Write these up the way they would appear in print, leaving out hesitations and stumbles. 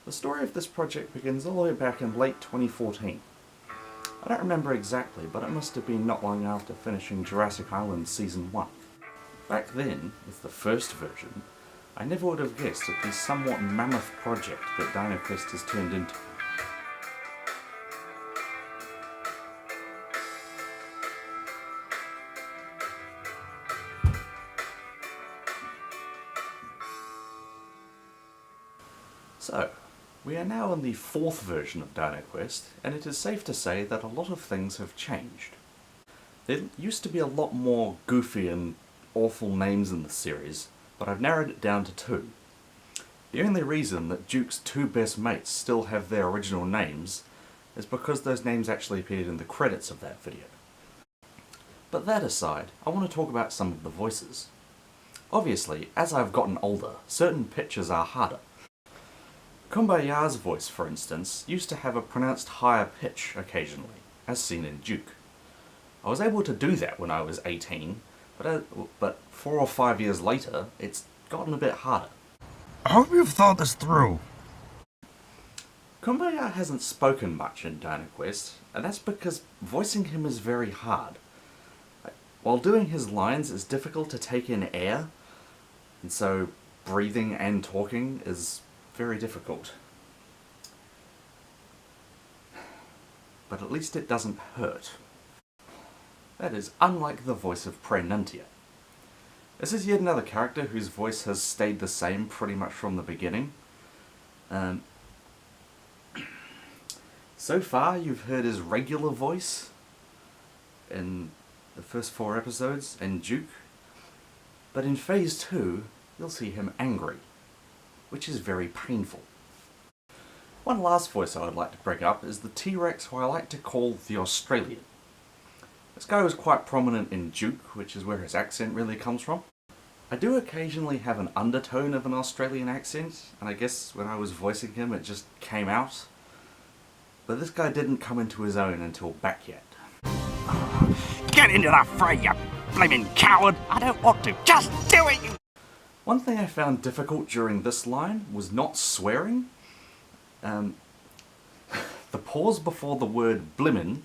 The story of this project begins all the way back in late 2014. I don't remember exactly, but it must have been not long after finishing Jurassic Island Season 1. Back then, with the first version, I never would have guessed at the somewhat mammoth project that Dino Quest has turned into. So, we are now in the fourth version of Dino Quest, and it is safe to say that a lot of things have changed. There used to be a lot more goofy and awful names in the series, but I've narrowed it down to two. The only reason that Duke's two best mates still have their original names is because those names actually appeared in the credits of that video. But that aside, I want to talk about some of the voices. Obviously, as I've gotten older, certain pitches are harder. Kumbaya's voice, for instance, used to have a pronounced higher pitch occasionally, as seen in Duke. I was able to do that when I was 18, but 4 or 5 years later, it's gotten a bit harder. I hope you've thought this through. Kumbaya hasn't spoken much in Dino Quest, and that's because voicing him is very hard. While doing his lines is difficult to take in air, and so breathing and talking is very difficult. But at least it doesn't hurt. That is unlike the voice of Prenuntia. This is yet another character whose voice has stayed the same pretty much from the beginning. So far you've heard his regular voice in the first 4 episodes in Duke, but in Phase 2 you'll see him angry, which is very painful. One last voice I would like to bring up is the T-Rex who I like to call the Australian. This guy was quite prominent in Duke, which is where his accent really comes from. I do occasionally have an undertone of an Australian accent, and I guess when I was voicing him it just came out. But this guy didn't come into his own until back yet. Get into the fray, you blaming coward! I don't want to. Just do it, you... One thing I found difficult during this line was not swearing. The pause before the word blimmin'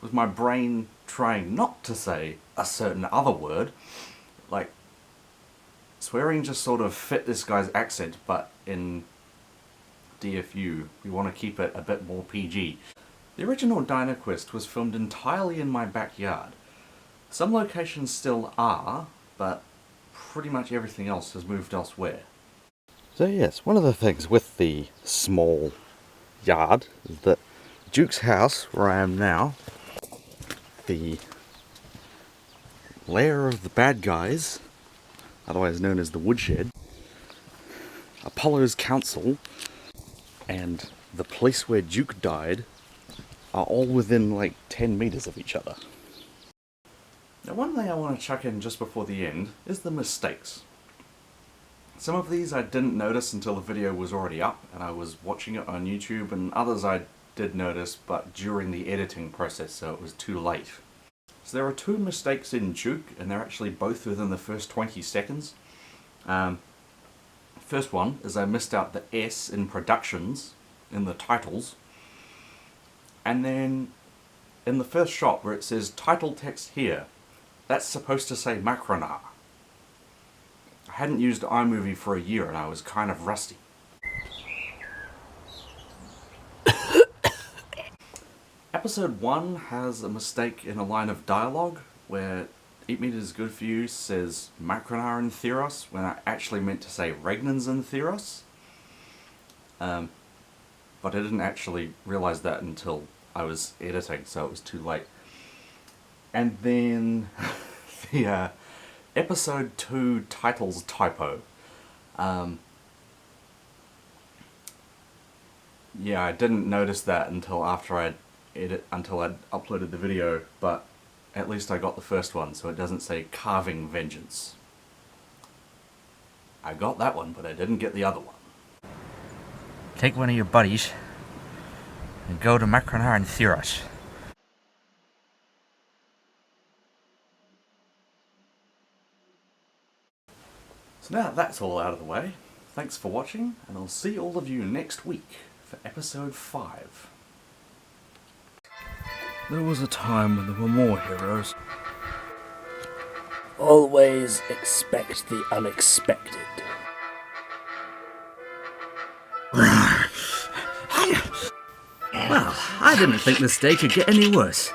was my brain trying not to say a certain other word. Like, swearing just sort of fit this guy's accent, but in DFU, we want to keep it a bit more PG. The original Dino Quest was filmed entirely in my backyard. Some locations still are, but pretty much everything else has moved elsewhere. So yes, one of the things with the small yard is that Duke's house, where I am now, the lair of the bad guys, otherwise known as the woodshed, Apollo's council, and the place where Duke died are all within like 10 meters of each other. Now, one thing I want to chuck in just before the end is the mistakes. Some of these I didn't notice until the video was already up and I was watching it on YouTube, and others I did notice but during the editing process, so it was too late. So there are 2 mistakes in Duke, and they're actually both within the first 20 seconds. First one is I missed out the S in productions in the titles, and then in the first shot where it says title text here, that's supposed to say Macronar. I hadn't used iMovie for a year and I was kind of rusty. Episode 1 has a mistake in a line of dialogue where Eat Meat is Good For You says Macronar in Theros when I actually meant to say Regnans in Theros. But I didn't actually realise that until I was editing, so it was too late. And then the episode 2 titles typo. Yeah, I didn't notice that until after I'd uploaded the video, but at least I got the first one, so it doesn't say Carving Vengeance. I got that one, but I didn't get the other one. Take one of your buddies and go to Macronar and Theros. So now that's all out of the way, Thanks for watching, and I'll see all of you next week for episode 5. There was a time when there were more heroes. Always expect the unexpected. Well, I didn't think this day could get any worse.